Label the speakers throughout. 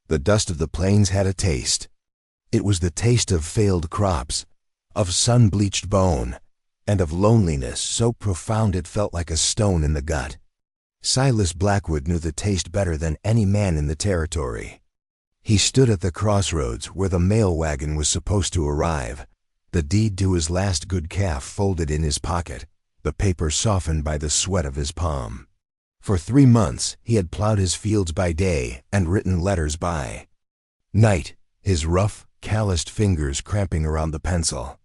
Speaker 1: The dust of the plains had a taste. It was the taste of failed crops, of sun-bleached bone, and of loneliness so profound it felt like a stone in the gut. Silas Blackwood knew the taste better than any man in the territory. He stood at the crossroads where the mail wagon was supposed to arrive, the deed to his last good calf folded in his pocket, the paper softened by the sweat of his palm. For 3 months he had plowed his fields by day and written letters by night, his rough, calloused fingers cramping around the pencil.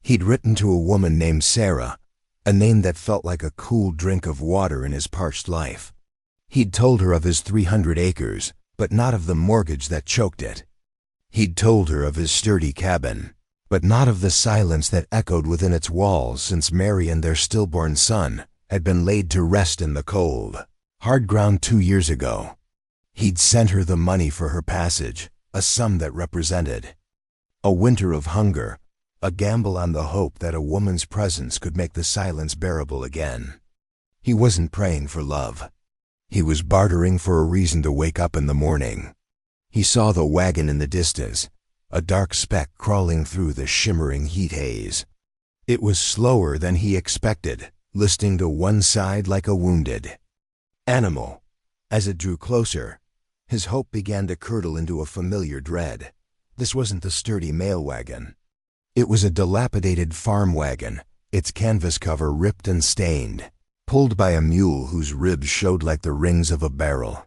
Speaker 1: He'd written to a woman named Sarah, a name that felt like a cool drink of water in his parched life. He'd told her of his 300 acres, but not of the mortgage that choked it. He'd told her of his sturdy cabin, but not of the silence that echoed within its walls since Mary and their stillborn son had been laid to rest in the cold, hard ground 2 years ago. He'd sent her the money for her passage, a sum that represented a winter of hunger, a gamble on the hope that a woman's presence could make the silence bearable again. He wasn't praying for love. He was bartering for a reason to wake up in the morning. He saw the wagon in the distance, a dark speck crawling through the shimmering heat haze. It was slower than he expected, listing to one side like a wounded animal. As it drew closer, his hope began to curdle into a familiar dread. This wasn't the sturdy mail wagon. It was a dilapidated farm wagon, its canvas cover ripped and stained, pulled by a mule whose ribs showed like the rings of a barrel.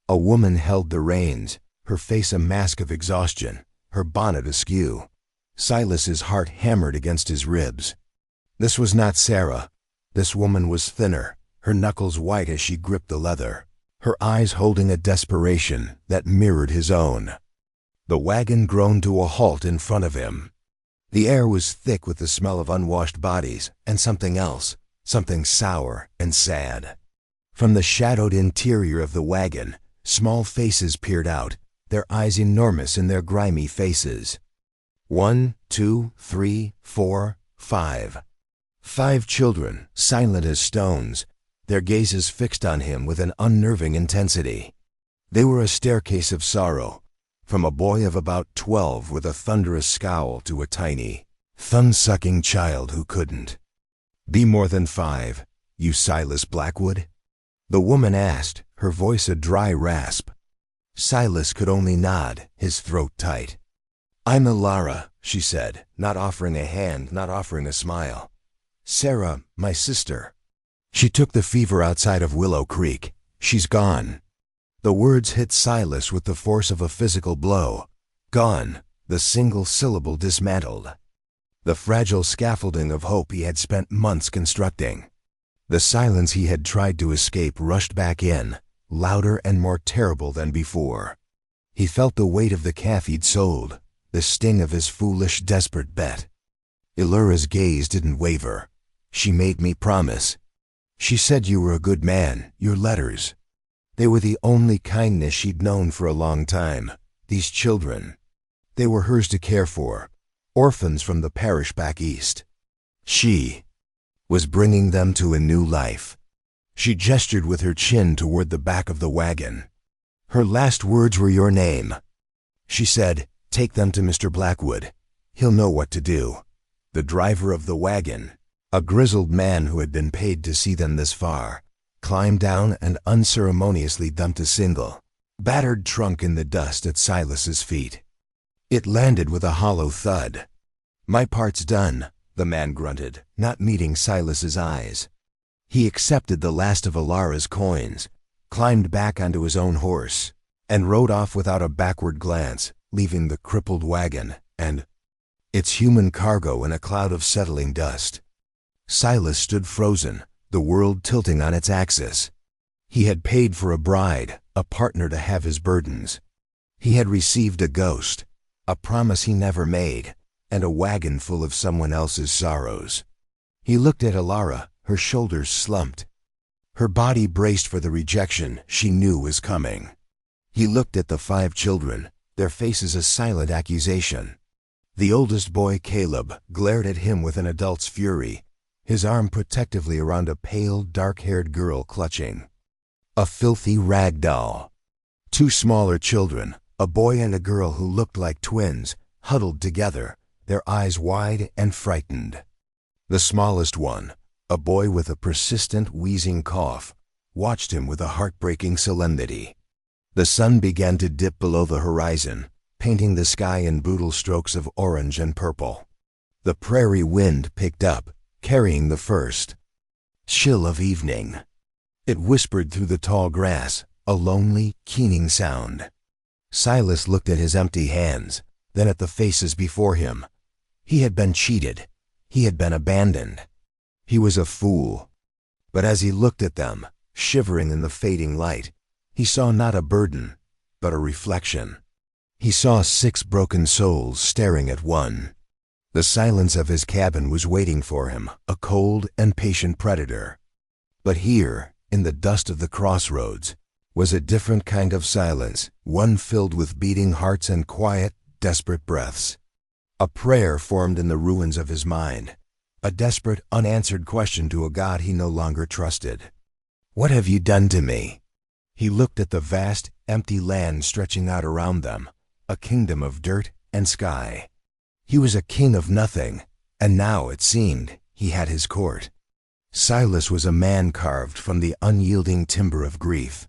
Speaker 1: A woman held the reins, her face a mask of exhaustion, her bonnet askew. Silas's heart hammered against his ribs. This was not Sarah. This woman was thinner, her knuckles white as she gripped the leather, her eyes holding a desperation that mirrored his own. The wagon groaned to a halt in front of him. The air was thick with the smell of unwashed bodies and something else, something sour and sad. From the shadowed interior of the wagon, small faces peered out, their eyes enormous in their grimy faces. 1, 2, 3, 4, 5. 5 children, silent as stones, their gazes fixed on him with an unnerving intensity. They were a staircase of sorrow, from a boy of about 12 with a thunderous scowl to a tiny, thumb-sucking child who couldn't be more than 5. You Silas Blackwood? The woman asked, her voice a dry rasp. Silas could only nod, his throat tight. I'm Alara, she said, not offering a hand, not offering a smile. Sarah, my sister. She took the fever outside of Willow Creek. She's gone. The words hit Silas with the force of a physical blow. Gone, the single syllable dismantled. The fragile scaffolding of hope he had spent months constructing. The silence he had tried to escape rushed back in, louder and more terrible than before. He felt the weight of the calf he'd sold, the sting of his foolish, desperate bet. Elura's gaze didn't waver. She made me promise. She said you were a good man, your letters. They were the only kindness she'd known for a long time. These children. They were hers to care for, orphans from the parish back east. She was bringing them to a new life. She gestured with her chin toward the back of the wagon. Her last words were your name. She said, take them to Mr. Blackwood. He'll know what to do. The driver of the wagon, a grizzled man who had been paid to see them this far, climbed down and unceremoniously dumped a single, battered trunk in the dust at Silas's feet. It landed with a hollow thud. My part's done, the man grunted, not meeting Silas's eyes. He accepted the last of Alara's coins, climbed back onto his own horse, and rode off without a backward glance, leaving the crippled wagon and its human cargo in a cloud of settling dust. Silas stood frozen, the world tilting on its axis. He had paid for a bride, a partner to have his burdens. He had received a ghost, a promise he never made, and a wagon full of someone else's sorrows. He looked at Alara, her shoulders slumped. Her body braced for the rejection she knew was coming. He looked at the 5 children, their faces a silent accusation. The oldest boy, Caleb, glared at him with an adult's fury, his arm protectively around a pale, dark-haired girl clutching a filthy rag doll. 2 smaller children, A boy and a girl who looked like twins, huddled together, their eyes wide and frightened. The smallest one, a boy with a persistent wheezing cough, watched him with a heartbreaking solemnity. The sun began to dip below the horizon, painting the sky in brutal strokes of orange and purple. The prairie wind picked up, carrying the first chill of evening. It whispered through the tall grass, a lonely, keening sound. Silas looked at his empty hands, then at the faces before him. He had been cheated. He had been abandoned. He was a fool. But as he looked at them, shivering in the fading light, he saw not a burden, but a reflection. He saw 6 broken souls staring at one. The silence of his cabin was waiting for him, a cold and patient predator. But here, in the dust of the crossroads, was a different kind of silence, one filled with beating hearts and quiet, desperate breaths. A prayer formed in the ruins of his mind, a desperate, unanswered question to a God he no longer trusted. "What have you done to me?" He looked at the vast, empty land stretching out around them, a kingdom of dirt and sky. He was a king of nothing, and now, it seemed, he had his court. Silas was a man carved from the unyielding timber of grief.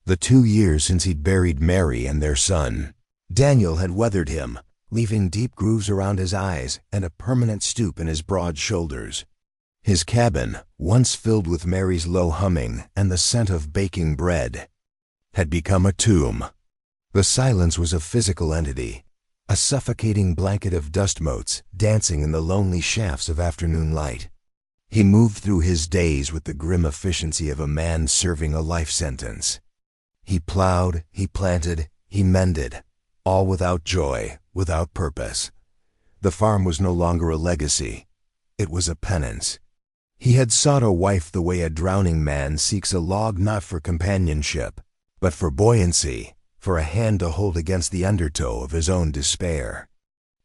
Speaker 1: The 2 years since he'd buried Mary and their son, Daniel, had weathered him, leaving deep grooves around his eyes and a permanent stoop in his broad shoulders. His cabin, once filled with Mary's low humming and the scent of baking bread, had become a tomb. The silence was a physical entity, a suffocating blanket of dust motes dancing in the lonely shafts of afternoon light. He moved through his days with the grim efficiency of a man serving a life sentence. He plowed, he planted, he mended, all without joy, without purpose. The farm was no longer a legacy. It was a penance. He had sought a wife the way a drowning man seeks a log, not for companionship, but for buoyancy, for a hand to hold against the undertow of his own despair.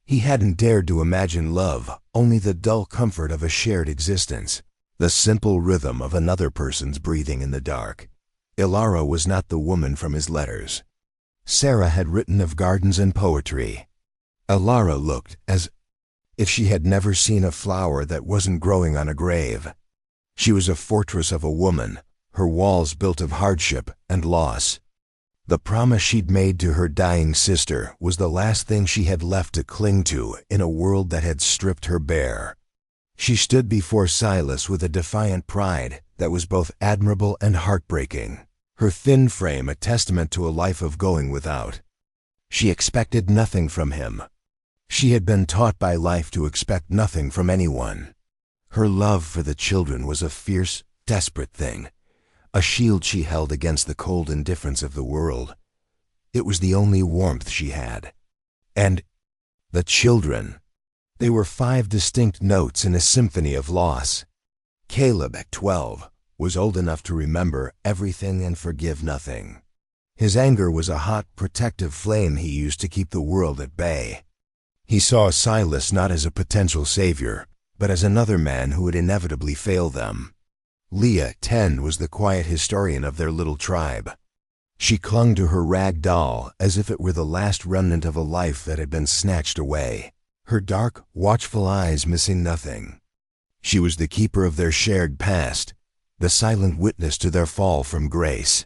Speaker 1: He hadn't dared to imagine love, only the dull comfort of a shared existence, the simple rhythm of another person's breathing in the dark. Ilara was not the woman from his letters. Sarah had written of gardens and poetry. Ilara looked as if she had never seen a flower that wasn't growing on a grave. She was a fortress of a woman, her walls built of hardship and loss. The promise she'd made to her dying sister was the last thing she had left to cling to in a world that had stripped her bare. She stood before Silas with a defiant pride that was both admirable and heartbreaking, her thin frame a testament to a life of going without. She expected nothing from him. She had been taught by life to expect nothing from anyone. Her love for the children was a fierce, desperate thing, a shield she held against the cold indifference of the world. It was the only warmth she had. And the children, they were 5 distinct notes in a symphony of loss. Caleb, at 12, was old enough to remember everything and forgive nothing. His anger was a hot, protective flame he used to keep the world at bay. He saw Silas not as a potential savior, but as another man who would inevitably fail them. Leah, 10, was the quiet historian of their little tribe. She clung to her rag doll as if it were the last remnant of a life that had been snatched away, her dark, watchful eyes missing nothing. She was the keeper of their shared past, the silent witness to their fall from grace.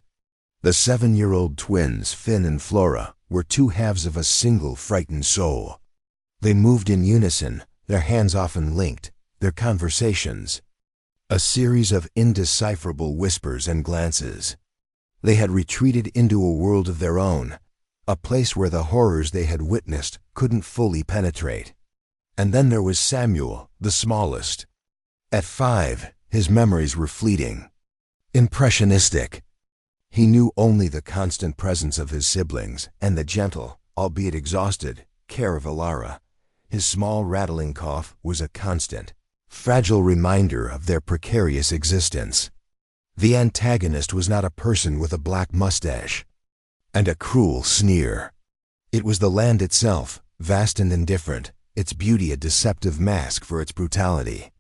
Speaker 1: The 7-year-old twins, Finn and Flora, were 2 halves of a single frightened soul. They moved in unison, their hands often linked, their conversations a series of indecipherable whispers and glances. They had retreated into a world of their own, a place where the horrors they had witnessed couldn't fully penetrate. And then there was Samuel, the smallest. At 5, his memories were fleeting, impressionistic. He knew only the constant presence of his siblings and the gentle, albeit exhausted, care of Ilara. His small rattling cough was a constant, fragile reminder of their precarious existence. The antagonist was not a person with a black mustache and a cruel sneer. It was the land itself, vast and indifferent, its beauty a deceptive mask for its brutality.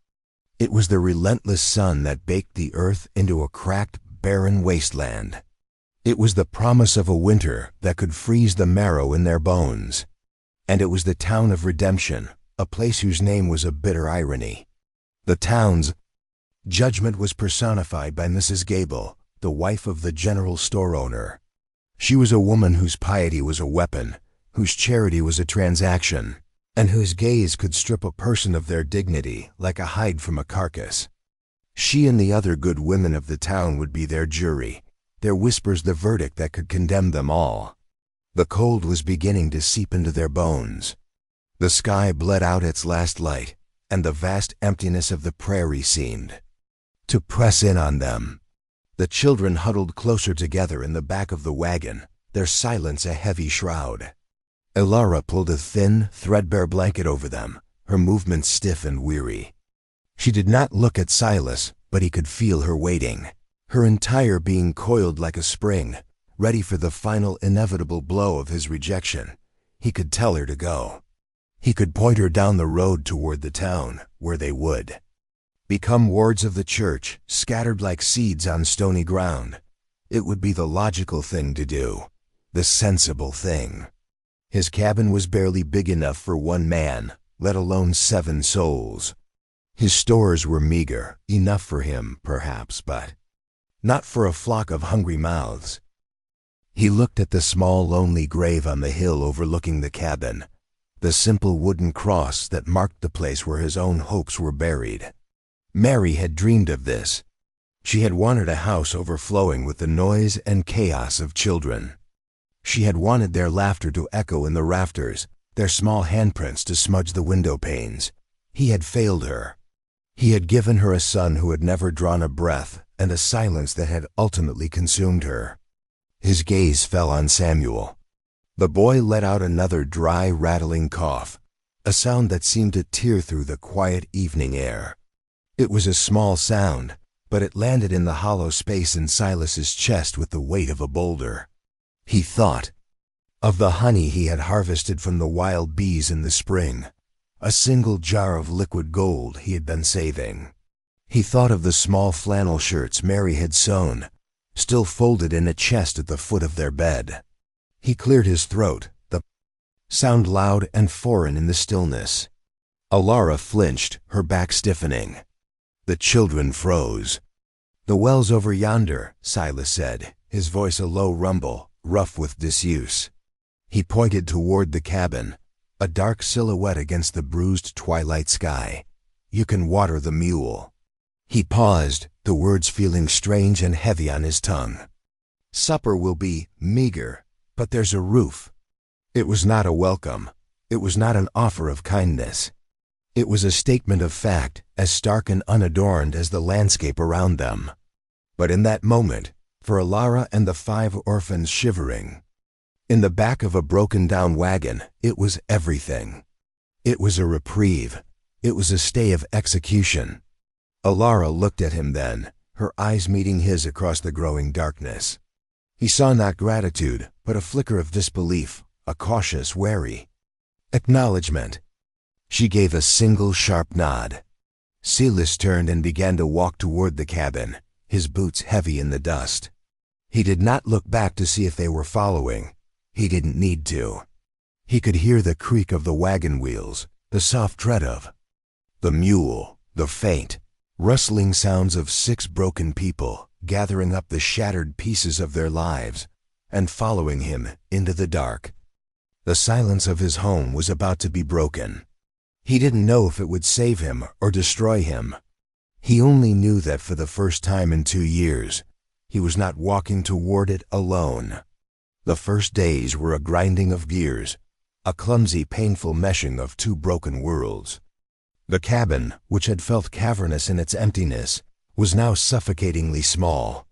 Speaker 1: It was the relentless sun that baked the earth into a cracked, barren wasteland. It was the promise of a winter that could freeze the marrow in their bones. And it was the town of redemption, a place whose name was a bitter irony. The town's judgment was personified by Mrs. Gable, the wife of the general store owner. She was a woman whose piety was a weapon, whose charity was a transaction, and whose gaze could strip a person of their dignity like a hide from a carcass. She and the other good women of the town would be their jury, their whispers the verdict that could condemn them all. The cold was beginning to seep into their bones. The sky bled out its last light, and the vast emptiness of the prairie seemed to press in on them. The children huddled closer together in the back of the wagon, their silence a heavy shroud. Elara pulled a thin, threadbare blanket over them, her movements stiff and weary. She did not look at Silas, but he could feel her waiting, her entire being coiled like a spring, ready for the final inevitable blow of his rejection. He could tell her to go. He could point her down the road toward the town, where they would become wards of the church, scattered like seeds on stony ground. It would be the logical thing to do, the sensible thing. His cabin was barely big enough for one man, let alone 7 souls. His stores were meager, enough for him, perhaps, but not for a flock of hungry mouths. He looked at the small, lonely grave on the hill overlooking the cabin, the simple wooden cross that marked the place where his own hopes were buried. Mary had dreamed of this. She had wanted a house overflowing with the noise and chaos of children. She had wanted their laughter to echo in the rafters, their small handprints to smudge the window panes. He had failed her. He had given her a son who had never drawn a breath, and a silence that had ultimately consumed her. His gaze fell on Samuel. The boy let out another dry, rattling cough, a sound that seemed to tear through the quiet evening air. It was a small sound, but it landed in the hollow space in Silas's chest with the weight of a boulder. He thought of the honey he had harvested from the wild bees in the spring, a single jar of liquid gold he had been saving. He thought of the small flannel shirts Mary had sewn, still folded in a chest at the foot of their bed. He cleared his throat, the sound loud and foreign in the stillness. Elara flinched, her back stiffening. The children froze. "The well's over yonder," Silas said, his voice a low rumble, rough with disuse. He pointed toward the cabin, a dark silhouette against the bruised twilight sky. "You can water the mule." He paused, the words feeling strange and heavy on his tongue. "Supper will be meager, but there's a roof." It was not a welcome. It was not an offer of kindness. It was a statement of fact, as stark and unadorned as the landscape around them. But in that moment, for Elara and the 5 orphans shivering in the back of a broken-down wagon, it was everything. It was a reprieve. It was a stay of execution. Elara looked at him then, her eyes meeting his across the growing darkness. He saw not gratitude, but a flicker of disbelief, a cautious, wary acknowledgement. She gave a single sharp nod. Silas turned and began to walk toward the cabin, his boots heavy in the dust. He did not look back to see if they were following. He didn't need to. He could hear the creak of the wagon wheels, the soft tread of the mule, the faint, rustling sounds of 6 broken people gathering up the shattered pieces of their lives and following him into the dark. The silence of his home was about to be broken. He didn't know if it would save him or destroy him. He only knew that for the first time in 2 years, he was not walking toward it alone. The first days were a grinding of gears, a clumsy, painful meshing of 2 broken worlds. The cabin, which had felt cavernous in its emptiness, was now suffocatingly small.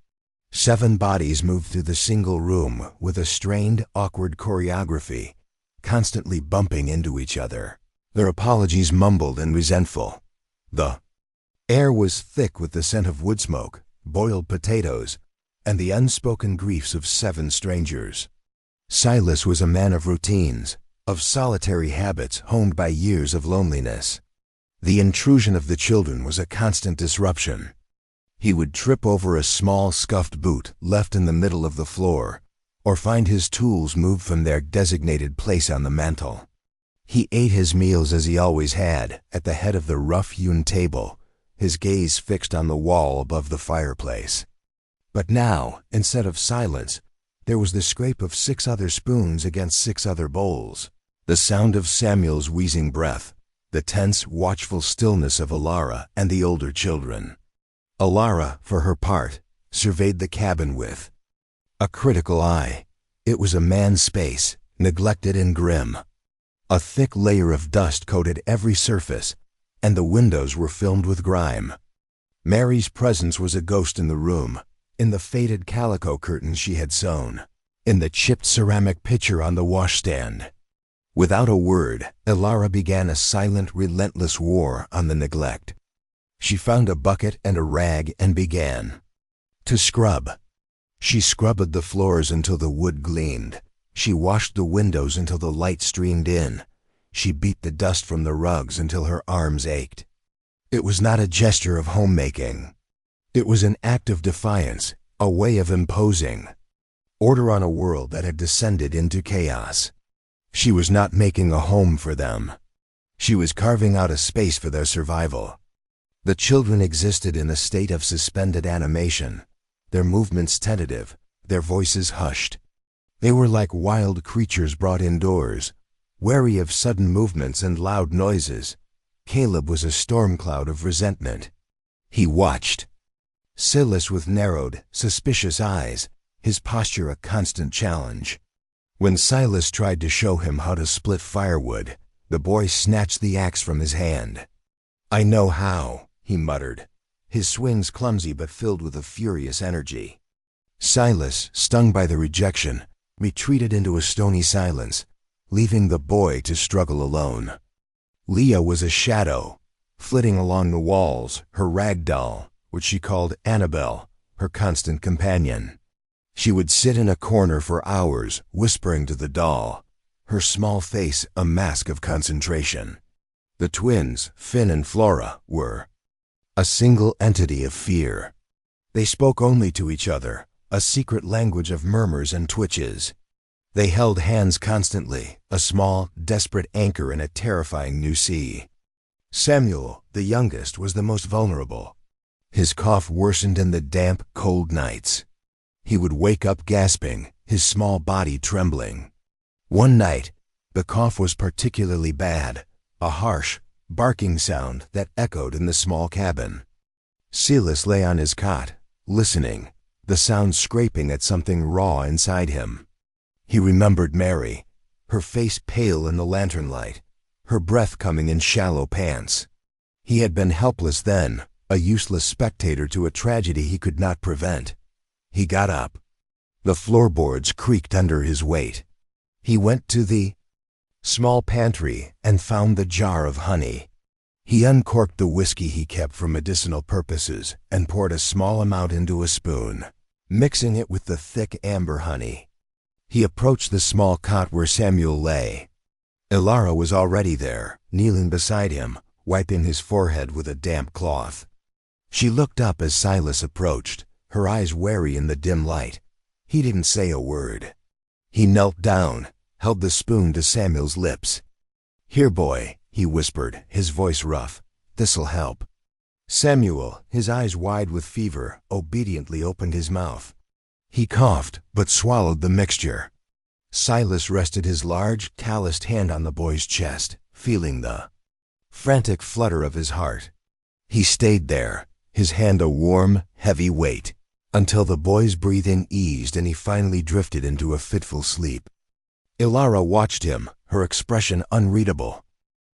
Speaker 1: 7 bodies moved through the single room with a strained, awkward choreography, constantly bumping into each other, their apologies mumbled and resentful. The air was thick with the scent of wood smoke, boiled potatoes, and the unspoken griefs of 7 strangers. Silas was a man of routines, of solitary habits honed by years of loneliness. The intrusion of the children was a constant disruption. He would trip over a small scuffed boot left in the middle of the floor, or find his tools moved from their designated place on the mantel. He ate his meals as he always had, at the head of the rough-hewn table, his gaze fixed on the wall above the fireplace. But now, instead of silence, there was the scrape of 6 other spoons against 6 other bowls, the sound of Samuel's wheezing breath, the tense, watchful stillness of Alara and the older children. Alara, for her part, surveyed the cabin with a critical eye. It was a man's space, neglected and grim. A thick layer of dust coated every surface, and the windows were filmed with grime. Mary's presence was a ghost in the room, in the faded calico curtains she had sewn, in the chipped ceramic pitcher on the washstand. Without a word, Alara began a silent, relentless war on the neglect. She found a bucket and a rag and began to scrub. She scrubbed the floors until the wood gleamed. She washed the windows until the light streamed in. She beat the dust from the rugs until her arms ached. It was not a gesture of homemaking. It was an act of defiance, a way of imposing order on a world that had descended into chaos. She was not making a home for them. She was carving out a space for their survival. The children existed in a state of suspended animation, their movements tentative, their voices hushed. They were like wild creatures brought indoors, wary of sudden movements and loud noises. Caleb was a storm cloud of resentment. He watched, Silas with narrowed, suspicious eyes, his posture a constant challenge. When Silas tried to show him how to split firewood, the boy snatched the axe from his hand. "I know how," he muttered, his swings clumsy but filled with a furious energy. Silas, stung by the rejection, retreated into a stony silence, leaving the boy to struggle alone. Leah was a shadow, flitting along the walls, her rag doll, which she called Annabelle, her constant companion. She would sit in a corner for hours, whispering to the doll, her small face a mask of concentration. The twins, Finn and Flora, were a single entity of fear. They spoke only to each other, a secret language of murmurs and twitches. They held hands constantly, a small, desperate anchor in a terrifying new sea. Samuel, the youngest, was the most vulnerable. His cough worsened in the damp, cold nights. He would wake up gasping, his small body trembling. One night, the cough was particularly bad, a harsh, barking sound that echoed in the small cabin. Silas lay on his cot, listening, the sound scraping at something raw inside him. He remembered Mary, her face pale in the lantern light, her breath coming in shallow pants. He had been helpless then, a useless spectator to a tragedy he could not prevent. He got up. The floorboards creaked under his weight. He went to the small pantry and found the jar of honey. He uncorked the whiskey he kept for medicinal purposes and poured a small amount into a spoon, mixing it with the thick amber honey. He approached the small cot where Samuel lay. Alara was already there, kneeling beside him, wiping his forehead with a damp cloth. She looked up as Silas approached, her eyes wary in the dim light. He didn't say a word. He knelt down, held the spoon to Samuel's lips. "Here, boy," he whispered, his voice rough. "This'll help." Samuel, his eyes wide with fever, obediently opened his mouth. He coughed, but swallowed the mixture. Silas rested his large, calloused hand on the boy's chest, feeling the frantic flutter of his heart. He stayed there, his hand a warm, heavy weight, until the boy's breathing eased and he finally drifted into a fitful sleep. Alara watched him, her expression unreadable.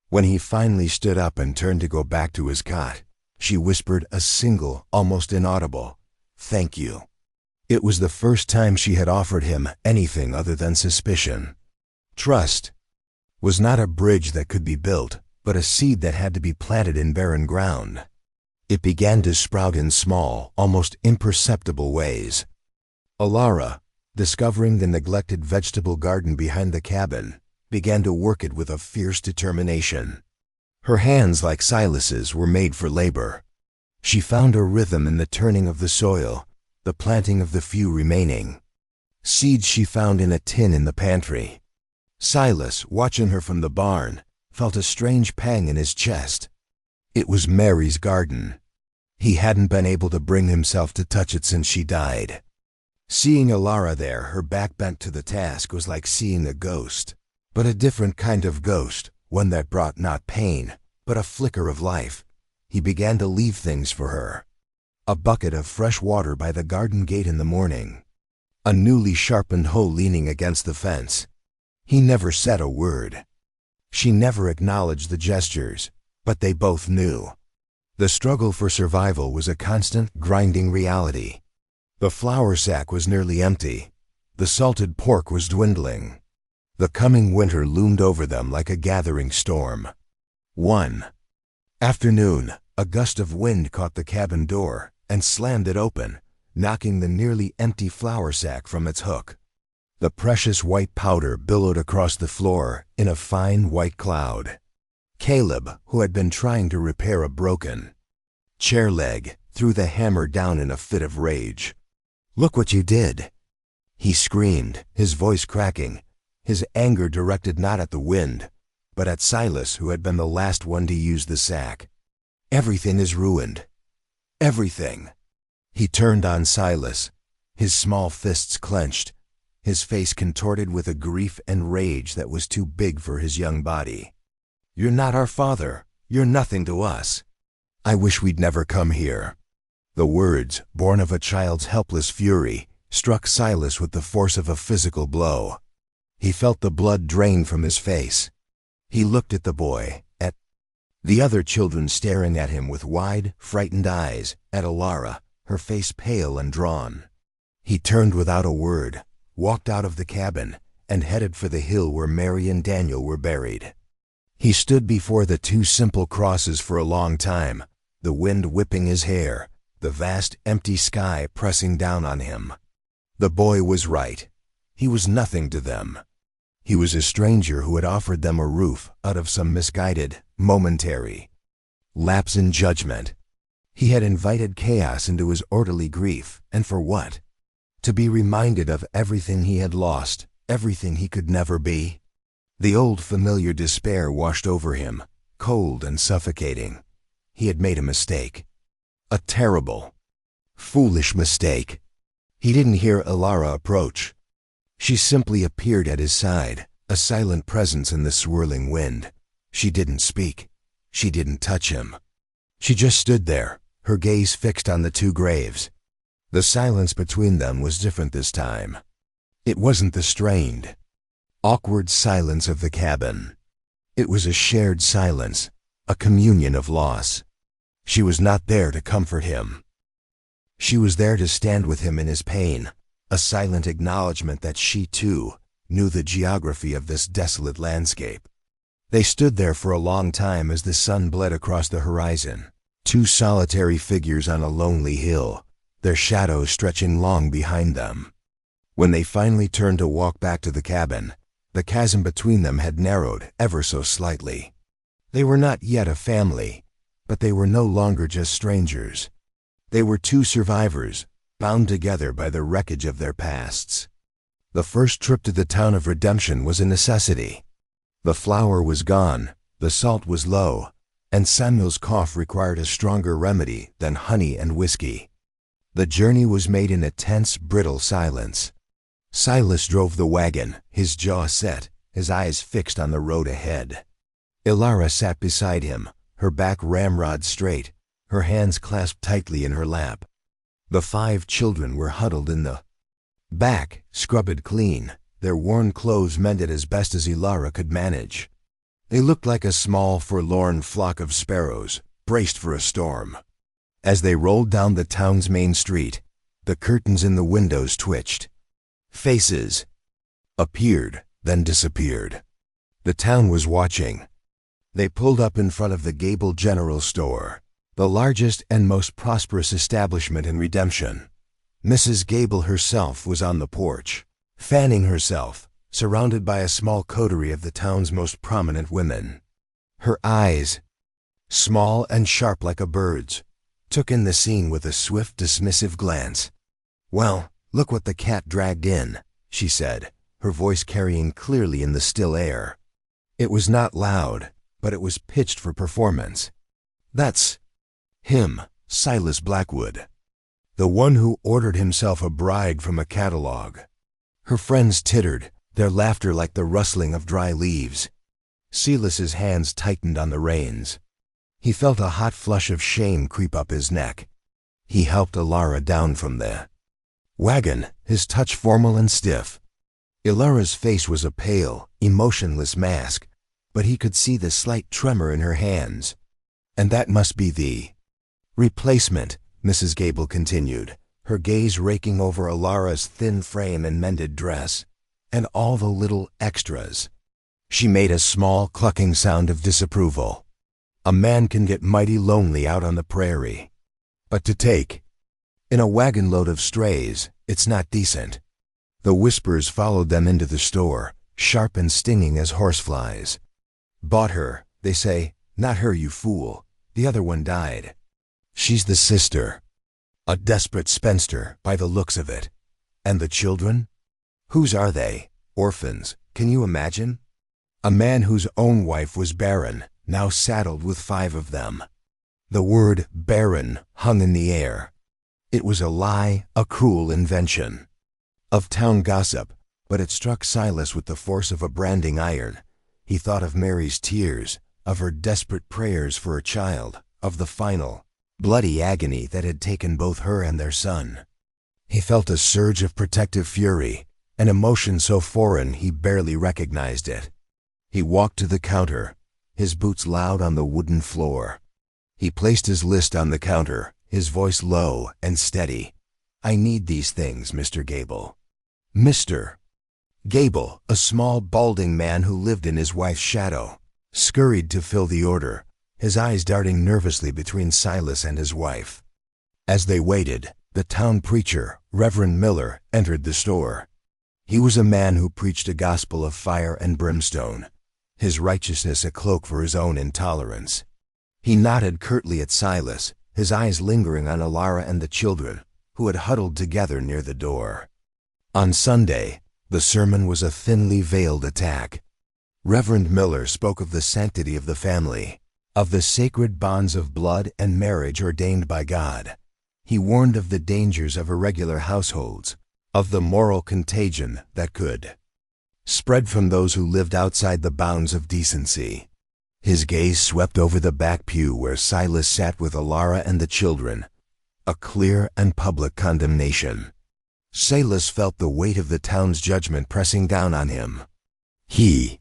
Speaker 1: When he finally stood up and turned to go back to his cot, she whispered a single, almost inaudible, "Thank you." It was the first time she had offered him anything other than suspicion. Trust was not a bridge that could be built, but a seed that had to be planted in barren ground. It began to sprout in small, almost imperceptible ways. Alara, discovering the neglected vegetable garden behind the cabin, began to work it with a fierce determination. Her hands, like Silas's, were made for labor. She found a rhythm in the turning of the soil, the planting of the few remaining. Seeds she found in a tin in the pantry. Silas, watching her from the barn, felt a strange pang in his chest. It was Mary's garden. He hadn't been able to bring himself to touch it since she died. Seeing Alara there, her back bent to the task, was like seeing a ghost. But a different kind of ghost, one that brought not pain, but a flicker of life. He began to leave things for her. A bucket of fresh water by the garden gate in the morning. A newly sharpened hoe leaning against the fence. He never said a word. She never acknowledged the gestures, but they both knew. The struggle for survival was a constant, grinding reality. The flour sack was nearly empty. The salted pork was dwindling. The coming winter loomed over them like a gathering storm. One afternoon, a gust of wind caught the cabin door and slammed it open, knocking the nearly empty flour sack from its hook. The precious white powder billowed across the floor in a fine white cloud. Caleb, who had been trying to repair a broken chair leg, threw the hammer down in a fit of rage. "Look what you did!" he screamed, his voice cracking, his anger directed not at the wind, but at Silas, who had been the last one to use the sack. "Everything is ruined. Everything." He turned on Silas, his small fists clenched, his face contorted with a grief and rage that was too big for his young body. "You're not our father. You're nothing to us. I wish we'd never come here." The words, born of a child's helpless fury, struck Silas with the force of a physical blow. He felt the blood drain from his face. He looked at the boy, at the other children staring at him with wide, frightened eyes, at Alara, her face pale and drawn. He turned without a word, walked out of the cabin, and headed for the hill where Mary and Daniel were buried. He stood before the two simple crosses for a long time, the wind whipping his hair, the vast empty sky pressing down on him. The boy was right. He was nothing to them. He was a stranger who had offered them a roof out of some misguided, momentary lapse in judgment. He had invited chaos into his orderly grief, and for what? To be reminded of everything he had lost, everything he could never be. The old familiar despair washed over him, cold and suffocating. He had made a mistake. A terrible, foolish mistake. He didn't hear Alara approach. She simply appeared at his side, a silent presence in the swirling wind. She didn't speak. She didn't touch him. She just stood there, her gaze fixed on the two graves. The silence between them was different this time. It wasn't the strained, awkward silence of the cabin. It was a shared silence, a communion of loss. She was not there to comfort him. She was there to stand with him in his pain, a silent acknowledgement that she, too, knew the geography of this desolate landscape. They stood there for a long time as the sun bled across the horizon, two solitary figures on a lonely hill, their shadows stretching long behind them. When they finally turned to walk back to the cabin, the chasm between them had narrowed ever so slightly. They were not yet a family, but they were no longer just strangers. They were two survivors, bound together by the wreckage of their pasts. The first trip to the town of redemption was a necessity. The flour was gone, the salt was low, and Samuel's cough required a stronger remedy than honey and whiskey. The journey was made in a tense, brittle silence. Silas drove the wagon, his jaw set, his eyes fixed on the road ahead. Alara sat beside him, her back ramrod straight, her hands clasped tightly in her lap. The 5 children were huddled in the back, scrubbed clean, their worn clothes mended as best as Alara could manage. They looked like a small, forlorn flock of sparrows, braced for a storm. As they rolled down the town's main street, the curtains in the windows twitched. Faces appeared, then disappeared. The town was watching. They pulled up in front of the Gable General Store, the largest and most prosperous establishment in Redemption. Mrs. Gable herself was on the porch, fanning herself, surrounded by a small coterie of the town's most prominent women. Her eyes, small and sharp like a bird's, took in the scene with a swift, dismissive glance. "Well, look what the cat dragged in," she said, her voice carrying clearly in the still air. It was not loud, but it was pitched for performance. "That's him, Silas Blackwood. The one who ordered himself a bride from a catalog." Her friends tittered, their laughter like the rustling of dry leaves. Silas's hands tightened on the reins. He felt a hot flush of shame creep up his neck. He helped Ilara down from the wagon, his touch formal and stiff. Ilara's face was a pale, emotionless mask, but he could see the slight tremor in her hands. "And that must be the replacement," Mrs. Gable continued, her gaze raking over Ilara's thin frame and mended dress, "and all the little extras." She made a small, clucking sound of disapproval. "A man can get mighty lonely out on the prairie. But to take in a wagon load of strays, it's not decent." The whispers followed them into the store, sharp and stinging as horseflies. "Bought her, they say. Not her, you fool. The other one died. She's the sister. A desperate spinster, by the looks of it. And the children? Whose are they? Orphans, can you imagine? A man whose own wife was barren, now saddled with 5 of them." The word barren hung in the air. It was a lie, a cruel invention of town gossip, but it struck Silas with the force of a branding iron. He thought of Mary's tears, of her desperate prayers for a child, of the final, bloody agony that had taken both her and their son. He felt a surge of protective fury, an emotion so foreign he barely recognized it. He walked to the counter, his boots loud on the wooden floor. He placed his list on the counter, his voice low and steady. "I need these things, Mr. Gable." Mr. Gable, a small, balding man who lived in his wife's shadow, scurried to fill the order, his eyes darting nervously between Silas and his wife. As they waited, the town preacher, Reverend Miller, entered the store. He was a man who preached a gospel of fire and brimstone, his righteousness a cloak for his own intolerance. He nodded curtly at Silas, his eyes lingering on Ilara and the children, who had huddled together near the door. On Sunday, the sermon was a thinly veiled attack. Reverend Miller spoke of the sanctity of the family, of the sacred bonds of blood and marriage ordained by God. He warned of the dangers of irregular households, of the moral contagion that could spread from those who lived outside the bounds of decency. His gaze swept over the back pew where Silas sat with Ilara and the children, a clear and public condemnation. Silas felt the weight of the town's judgment pressing down on him. He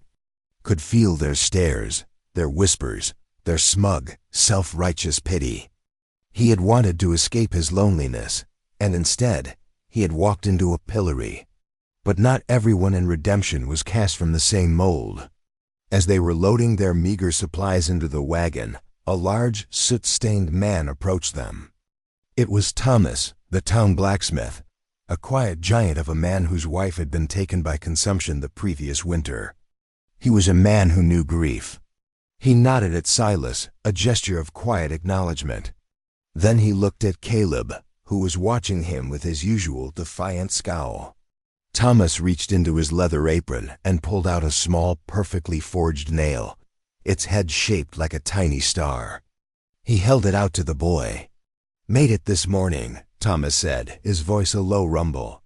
Speaker 1: could feel their stares, their whispers, their smug, self-righteous pity. He had wanted to escape his loneliness, and instead, he had walked into a pillory. But not everyone in redemption was cast from the same mold. As they were loading their meager supplies into the wagon, a large, soot-stained man approached them. It was Thomas, the town blacksmith, a quiet giant of a man whose wife had been taken by consumption the previous winter. He was a man who knew grief. He nodded at Silas, a gesture of quiet acknowledgement. Then he looked at Caleb, who was watching him with his usual defiant scowl. Thomas reached into his leather apron and pulled out a small, perfectly forged nail, its head shaped like a tiny star. He held it out to the boy. "Made it this morning," Thomas said, his voice a low rumble.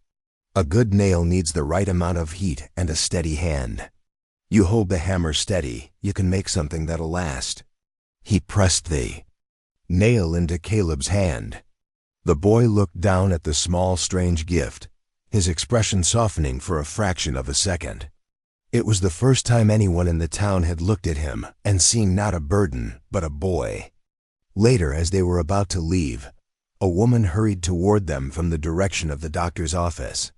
Speaker 1: "A good nail needs the right amount of heat and a steady hand. You hold the hammer steady, you can make something that'll last." He pressed the nail into Caleb's hand. The boy looked down at the small, strange gift, his expression softening for a fraction of a second. It was the first time anyone in the town had looked at him and seen not a burden, but a boy. Later, as they were about to leave, a woman hurried toward them from the direction of the doctor's office.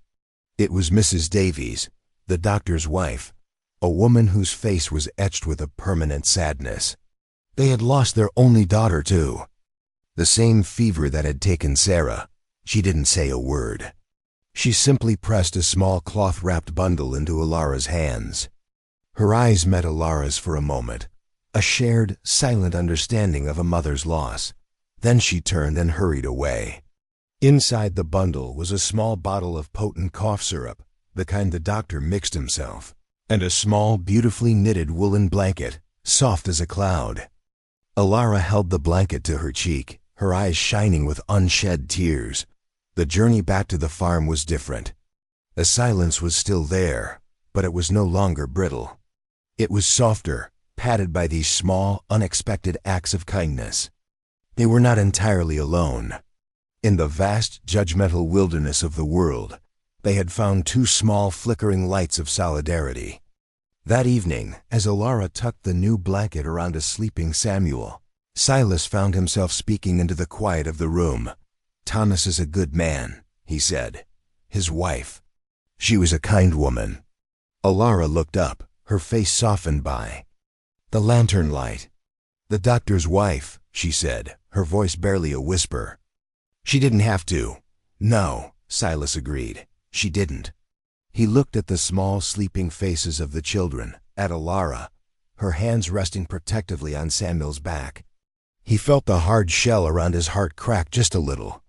Speaker 1: It was Mrs. Davies, the doctor's wife, a woman whose face was etched with a permanent sadness. They had lost their only daughter, too. The same fever that had taken Sarah. She didn't say a word. She simply pressed a small cloth-wrapped bundle into Ilara's hands. Her eyes met Ilara's for a moment, a shared, silent understanding of a mother's loss. Then she turned and hurried away. Inside the bundle was a small bottle of potent cough syrup, the kind the doctor mixed himself, and a small, beautifully knitted woolen blanket, soft as a cloud. Alara held the blanket to her cheek, her eyes shining with unshed tears. The journey back to the farm was different. The silence was still there, but it was no longer brittle. It was softer, padded by these small, unexpected acts of kindness. They were not entirely alone. In the vast, judgmental wilderness of the world, they had found two small, flickering lights of solidarity. That evening, as Alara tucked the new blanket around a sleeping Samuel, Silas found himself speaking into the quiet of the room. "Thomas is a good man," he said. "His wife. She was a kind woman." Alara looked up, her face softened by the lantern light. "The doctor's wife," she said, her voice barely a whisper. "She didn't have to." "No," Silas agreed. "She didn't." He looked at the small, sleeping faces of the children, at Alara, her hands resting protectively on Samuel's back. He felt the hard shell around his heart crack just a little.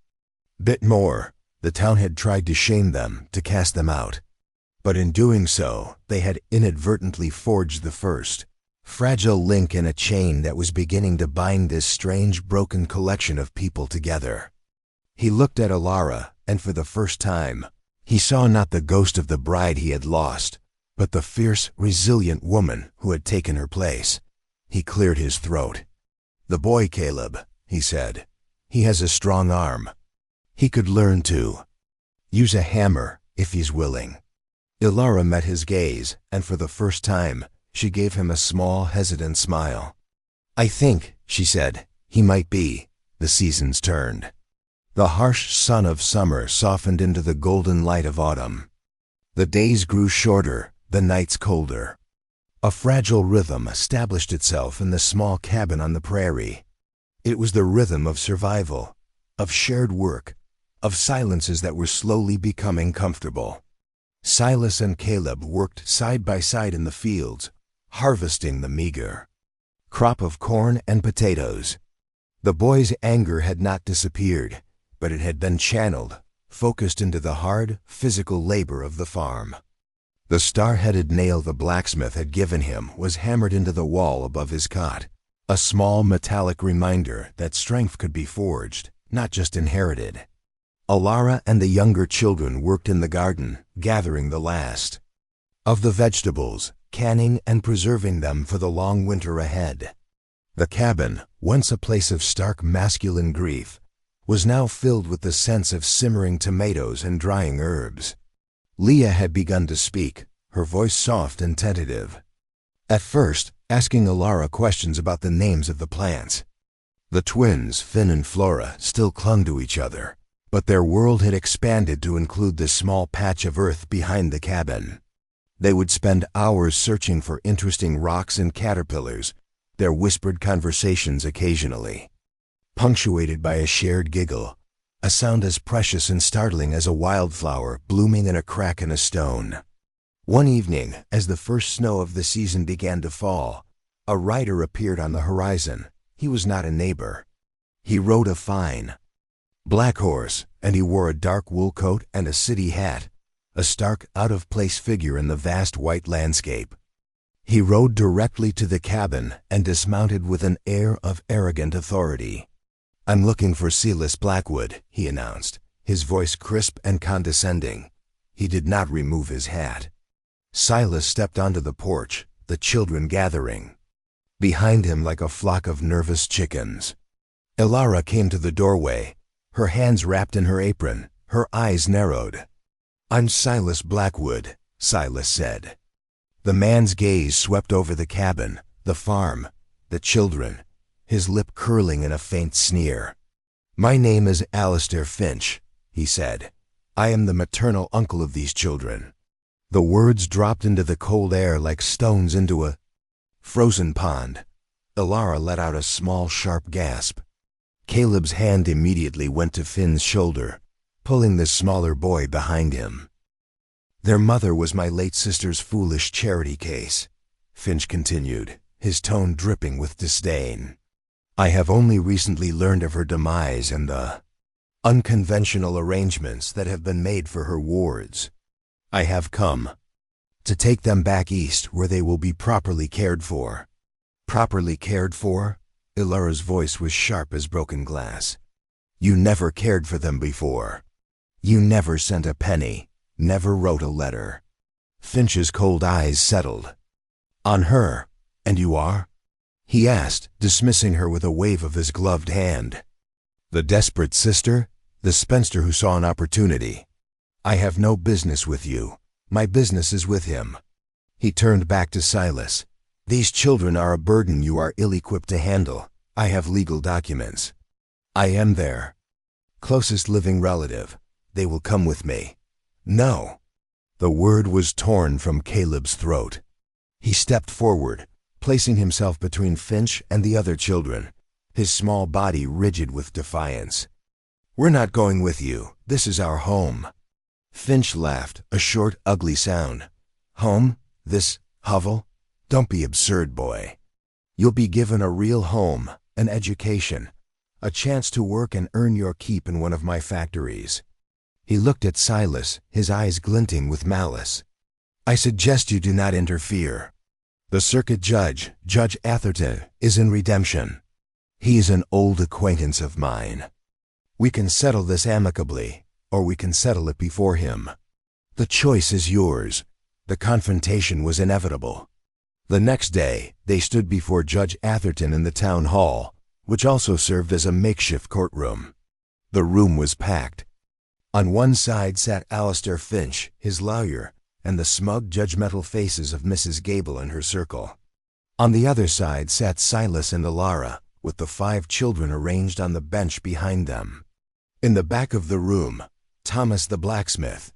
Speaker 1: Bit more. The town had tried to shame them, to cast them out. But in doing so, they had inadvertently forged the first, fragile link in a chain that was beginning to bind this strange, broken collection of people together. He looked at Alara, and for the first time, he saw not the ghost of the bride he had lost, but the fierce, resilient woman who had taken her place. He cleared his throat. "The boy, Caleb," he said. "He has a strong arm. He could learn to use a hammer if he's willing." Alara met his gaze, and for the first time, she gave him a small, hesitant smile. "I think," she said, "he might be." The seasons turned. The harsh sun of summer softened into the golden light of autumn. The days grew shorter, the nights colder. A fragile rhythm established itself in the small cabin on the prairie. It was the rhythm of survival, of shared work, of silences that were slowly becoming comfortable. Silas and Caleb worked side by side in the fields, harvesting the meager crop of corn and potatoes. The boy's anger had not disappeared, but it had been channeled, focused into the hard, physical labor of the farm. The star-headed nail the blacksmith had given him was hammered into the wall above his cot, a small metallic reminder that strength could be forged, not just inherited. Alara and the younger children worked in the garden, gathering the last of the vegetables, canning and preserving them for the long winter ahead. The cabin, once a place of stark masculine grief, was now filled with the sense of simmering tomatoes and drying herbs. Leah had begun to speak, her voice soft and tentative. At first, asking Alara questions about the names of the plants. The twins, Finn and Flora, still clung to each other, but their world had expanded to include the small patch of earth behind the cabin. They would spend hours searching for interesting rocks and caterpillars, their whispered conversations occasionally punctuated by a shared giggle, a sound as precious and startling as a wildflower blooming in a crack in a stone. One evening, as the first snow of the season began to fall, a rider appeared on the horizon. He was not a neighbor. He rode a fine black horse, and he wore a dark wool coat and a city hat, a stark, out-of-place figure in the vast white landscape. He rode directly to the cabin and dismounted with an air of arrogant authority. "I'm looking for Silas Blackwood," he announced, his voice crisp and condescending. He did not remove his hat. Silas stepped onto the porch, the children gathering behind him like a flock of nervous chickens. Alara came to the doorway, her hands wrapped in her apron, her eyes narrowed. "I'm Silas Blackwood," Silas said. The man's gaze swept over the cabin, the farm, the children, his lip curling in a faint sneer. "My name is Alistair Finch," he said. "I am the maternal uncle of these children." The words dropped into the cold air like stones into a frozen pond. Alara let out a small, sharp gasp. Caleb's hand immediately went to Finn's shoulder, pulling the smaller boy behind him. "Their mother was my late sister's foolish charity case," Finch continued, his tone dripping with disdain. I have only recently learned of her demise and the unconventional arrangements that have been made for her wards. I have come to take them back east where they will be properly cared for. Properly cared for? Ilara's voice was sharp as broken glass. You never cared for them before. You never sent a penny, never wrote a letter. Finch's cold eyes settled on her. And you are? He asked, dismissing her with a wave of his gloved hand. The desperate sister? The spinster who saw an opportunity. I have no business with you. My business is with him. He turned back to Silas. These children are a burden you are ill-equipped to handle. I have legal documents. I am their closest living relative. They will come with me. No. The word was torn from Caleb's throat. He stepped forward, placing himself between Finch and the other children, his small body rigid with defiance. We're not going with you. This is our home. Finch laughed, a short, ugly sound. Home? This hovel? Don't be absurd, boy. You'll be given a real home, an education, a chance to work and earn your keep in one of my factories. He looked at Silas, his eyes glinting with malice. I suggest you do not interfere. The circuit judge, Judge Atherton, is in redemption. He is an old acquaintance of mine. We can settle this amicably, or we can settle it before him. The choice is yours. The confrontation was inevitable. The next day, they stood before Judge Atherton in the town hall, which also served as a makeshift courtroom. The room was packed. On one side sat Alistair Finch, his lawyer, and the smug, judgmental faces of Mrs. Gable and her circle. On the other side sat Silas and Ilara, with the 5 children arranged on the bench behind them. In the back of the room, Thomas the blacksmith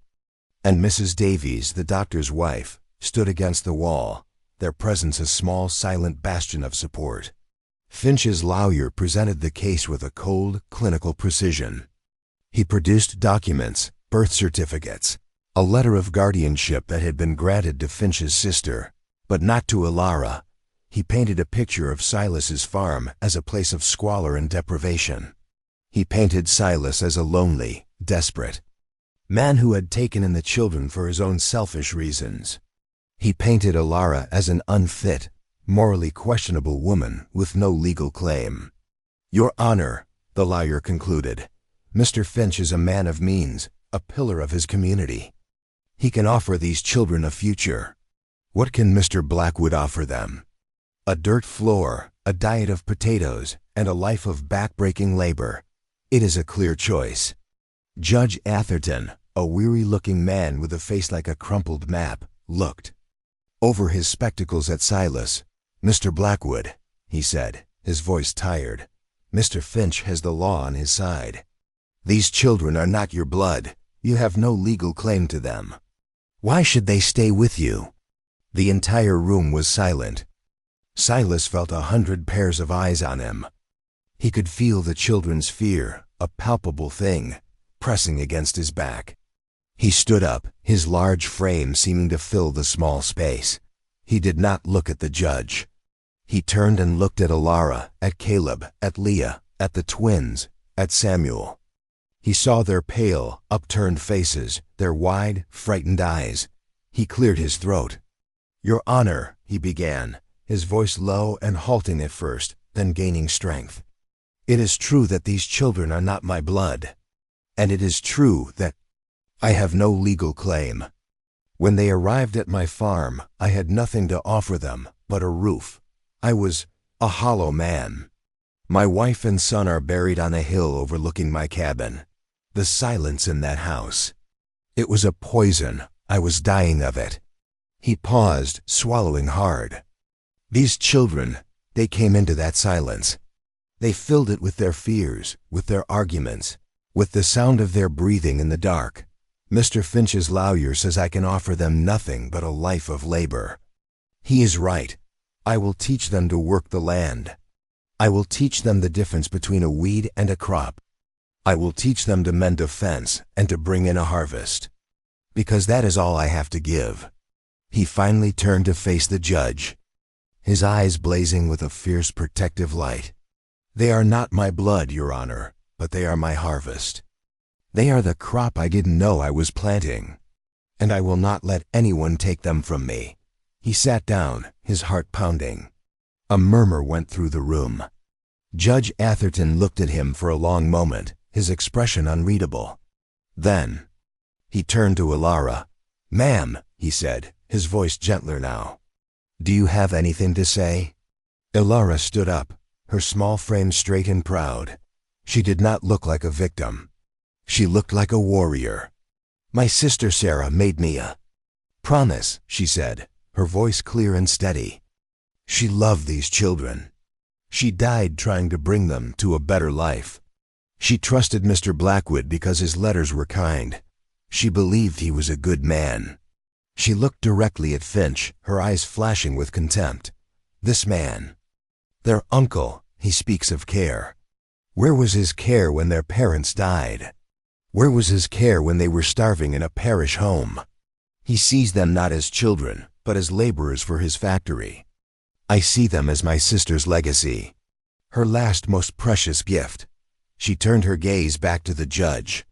Speaker 1: and Mrs. Davies, the doctor's wife, stood against the wall, their presence a small, silent bastion of support. Finch's lawyer presented the case with a cold, clinical precision. He produced documents, birth certificates, a letter of guardianship that had been granted to Finch's sister, but not to Ilara. He painted a picture of Silas's farm as a place of squalor and deprivation. He painted Silas as a lonely, desperate man who had taken in the children for his own selfish reasons. He painted Ilara as an unfit, morally questionable woman with no legal claim. Your Honor, the lawyer concluded, Mr. Finch is a man of means, a pillar of his community. He can offer these children a future. What can Mr. Blackwood offer them? A dirt floor, a diet of potatoes, and a life of back-breaking labor. It is a clear choice. Judge Atherton, a weary-looking man with a face like a crumpled map, looked over his spectacles at Silas. Mr. Blackwood, he said, his voice tired, Mr. Finch has the law on his side. These children are not your blood. You have no legal claim to them. Why should they stay with you? The entire room was silent. Silas felt 100 pairs of eyes on him. He could feel the children's fear, a palpable thing, pressing against his back. He stood up, his large frame seeming to fill the small space. He did not look at the judge. He turned and looked at Ilara, at Caleb, at Leah, at the twins, at Samuel. He saw their pale, upturned faces, their wide, frightened eyes. He cleared his throat. Your Honor, he began, his voice low and halting at first, then gaining strength. It is true that these children are not my blood, and it is true that I have no legal claim. When they arrived at my farm, I had nothing to offer them but a roof. I was a hollow man. My wife and son are buried on a hill overlooking my cabin. The silence in that house. It was a poison. I was dying of it. He paused, swallowing hard. These children, they came into that silence. They filled it with their fears, with their arguments, with the sound of their breathing in the dark. Mr. Finch's lawyer says I can offer them nothing but a life of labor. He is right. I will teach them to work the land. I will teach them the difference between a weed and a crop. I will teach them to mend a fence and to bring in a harvest. Because that is all I have to give. He finally turned to face the judge, his eyes blazing with a fierce protective light. They are not my blood, Your Honor, but they are my harvest. They are the crop I didn't know I was planting, and I will not let anyone take them from me." He sat down, his heart pounding. A murmur went through the room. Judge Atherton looked at him for a long moment, his expression unreadable. Then he turned to Ilara. "Ma'am," he said, his voice gentler now. "Do you have anything to say?" Ilara stood up, her small frame straight and proud. She did not look like a victim. She looked like a warrior. "My sister Sarah made me a promise," she said, her voice clear and steady. "She loved these children. She died trying to bring them to a better life. She trusted Mr. Blackwood because his letters were kind. She believed he was a good man." She looked directly at Finch, her eyes flashing with contempt. "This man, their uncle, he speaks of care. Where was his care when their parents died? Where was his care when they were starving in a parish home? He sees them not as children, but as laborers for his factory. I see them as my sister's legacy, her last most precious gift." She turned her gaze back to the judge.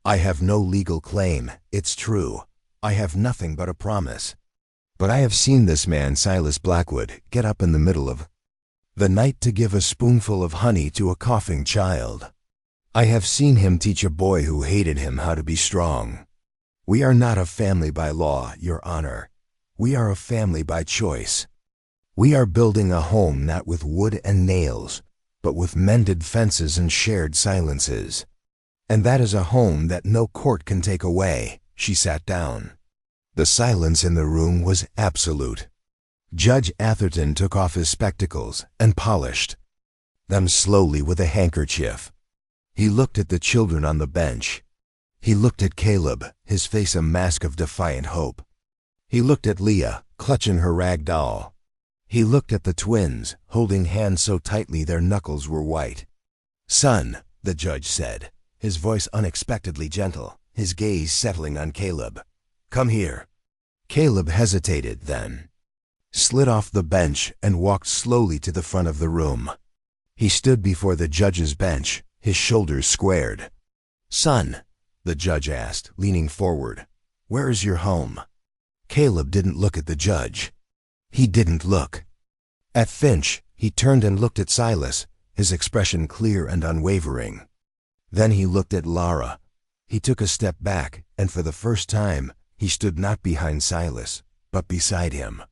Speaker 1: "I have no legal claim, it's true. I have nothing but a promise. But I have seen this man, Silas Blackwood, get up in the middle of the night to give a spoonful of honey to a coughing child. I have seen him teach a boy who hated him how to be strong. We are not a family by law, Your Honor. We are a family by choice. We are building a home not with wood and nails, but with mended fences and shared silences. And that is a home that no court can take away." She sat down. The silence in the room was absolute. Judge Atherton took off his spectacles and polished them slowly with a handkerchief. He looked at the children on the bench. He looked at Caleb, his face a mask of defiant hope. He looked at Leah, clutching her rag doll. He looked at the twins, holding hands so tightly their knuckles were white. "Son," the judge said, his voice unexpectedly gentle, his gaze settling on Caleb. "Come here." Caleb hesitated, then slid off the bench and walked slowly to the front of the room. He stood before the judge's bench, his shoulders squared. "Son," the judge asked, leaning forward, "where is your home?" Caleb didn't look at the judge. He didn't look at Finch. He turned and looked at Silas, his expression clear and unwavering. Then he looked at Lara. He took a step back, and for the first time, he stood not behind Silas, but beside him.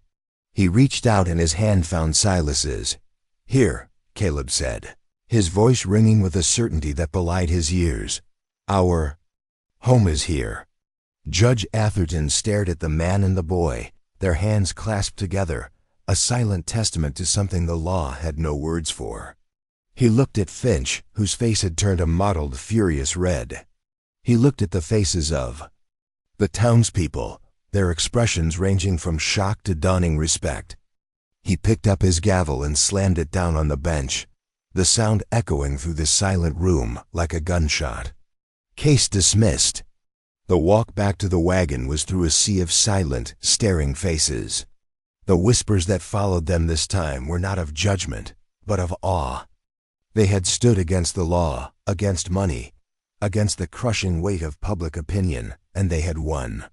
Speaker 1: He reached out and his hand found Silas's. "Here," Caleb said, his voice ringing with a certainty that belied his years. "Our home is here." Judge Atherton stared at the man and the boy, their hands clasped together, a silent testament to something the law had no words for. He looked at Finch, whose face had turned a mottled, furious red. He looked at the faces of the townspeople, their expressions ranging from shock to dawning respect. He picked up his gavel and slammed it down on the bench, the sound echoing through the silent room like a gunshot. Case dismissed. The walk back to the wagon was through a sea of silent, staring faces. The whispers that followed them this time were not of judgment, but of awe. They had stood against the law, against money, against the crushing weight of public opinion, and they had won.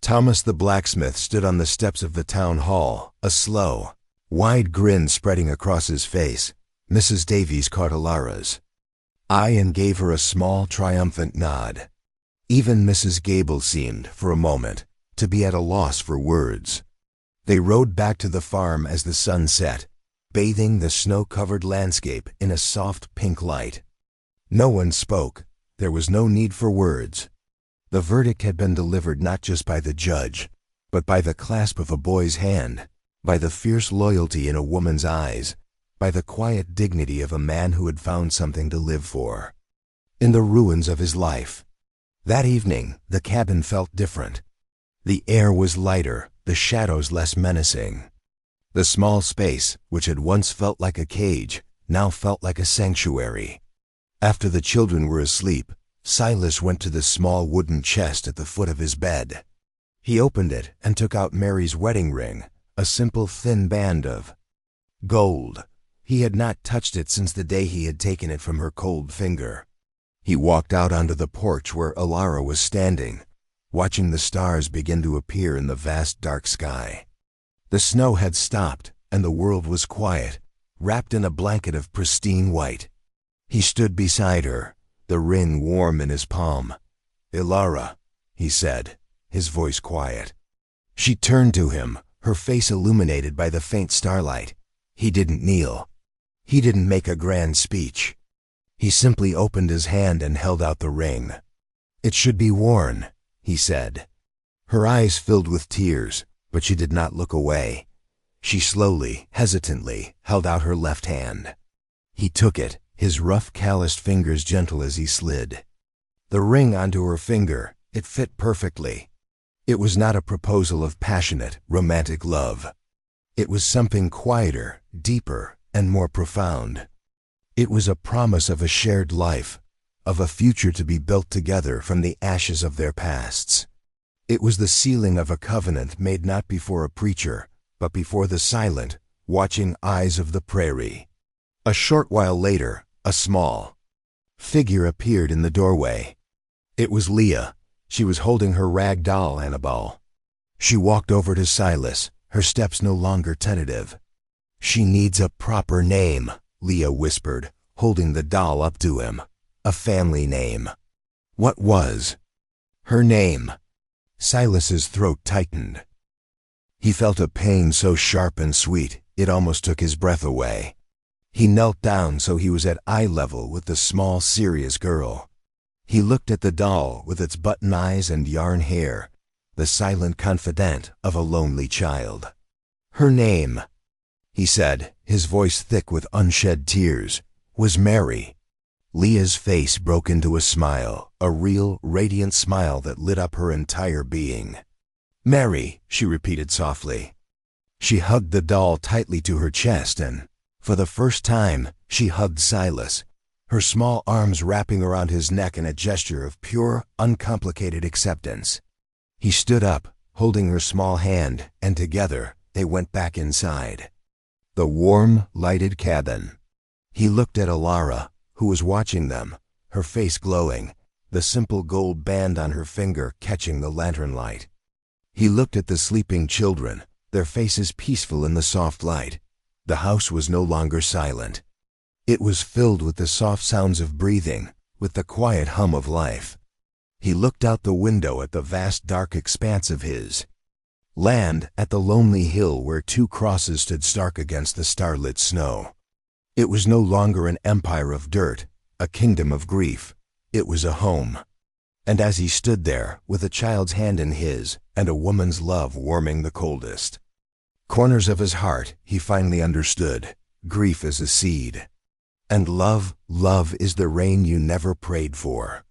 Speaker 1: Thomas the blacksmith stood on the steps of the town hall, a slow, wide grin spreading across his face. Mrs. Davies caught Ilara's eye and gave her a small, triumphant nod. Even Mrs. Gable seemed, for a moment, to be at a loss for words. They rode back to the farm as the sun set, bathing the snow-covered landscape in a soft pink light. No one spoke. There was no need for words. The verdict had been delivered not just by the judge, but by the clasp of a boy's hand, by the fierce loyalty in a woman's eyes, by the quiet dignity of a man who had found something to live for. In the ruins of his life. That evening, the cabin felt different. The air was lighter, the shadows less menacing. The small space, which had once felt like a cage, now felt like a sanctuary. After the children were asleep, Silas went to the small wooden chest at the foot of his bed. He opened it and took out Mary's wedding ring, a simple thin band of gold. He had not touched it since the day he had taken it from her cold finger. He walked out onto the porch where Alara was standing, watching the stars begin to appear in the vast dark sky. The snow had stopped, and the world was quiet, wrapped in a blanket of pristine white. He stood beside her, the ring warm in his palm. "Alara," he said, his voice quiet. She turned to him, her face illuminated by the faint starlight. He didn't kneel. He didn't make a grand speech. He simply opened his hand and held out the ring. "It should be worn," he said. Her eyes filled with tears, but she did not look away. She slowly, hesitantly, held out her left hand. He took it, his rough, calloused fingers gentle as he slid. The ring onto her finger, it fit perfectly. It was not a proposal of passionate, romantic love. It was something quieter, deeper, and more profound. It was a promise of a shared life, of a future to be built together from the ashes of their pasts. It was the sealing of a covenant made not before a preacher, but before the silent, watching eyes of the prairie. A short while later, a small figure appeared in the doorway. It was Leah. She was holding her rag doll, Annabelle. She walked over to Silas, her steps no longer tentative. "She needs a proper name," Leah whispered, holding the doll up to him. "A family name." What was her name? Silas's throat tightened. He felt a pain so sharp and sweet, it almost took his breath away. He knelt down so he was at eye level with the small, serious girl. He looked at the doll with its button eyes and yarn hair, the silent confidant of a lonely child. "Her name," he said, his voice thick with unshed tears, "was Mary." Leah's face broke into a smile, a real, radiant smile that lit up her entire being. "Mary," she repeated softly. She hugged the doll tightly to her chest and, for the first time, she hugged Silas, her small arms wrapping around his neck in a gesture of pure, uncomplicated acceptance. He stood up, holding her small hand, and together they went back inside. The warm, lighted cabin. He looked at Alara, who was watching them, her face glowing, the simple gold band on her finger catching the lantern light. He looked at the sleeping children, their faces peaceful in the soft light. The house was no longer silent. It was filled with the soft sounds of breathing, with the quiet hum of life. He looked out the window at the vast dark expanse of his land, at the lonely hill where two crosses stood stark against the starlit snow. It was no longer an empire of dirt, a kingdom of grief. It was a home. And as he stood there, with a child's hand in his, and a woman's love warming the coldest corners of his heart, he finally understood. Grief is a seed. And love is the rain you never prayed for.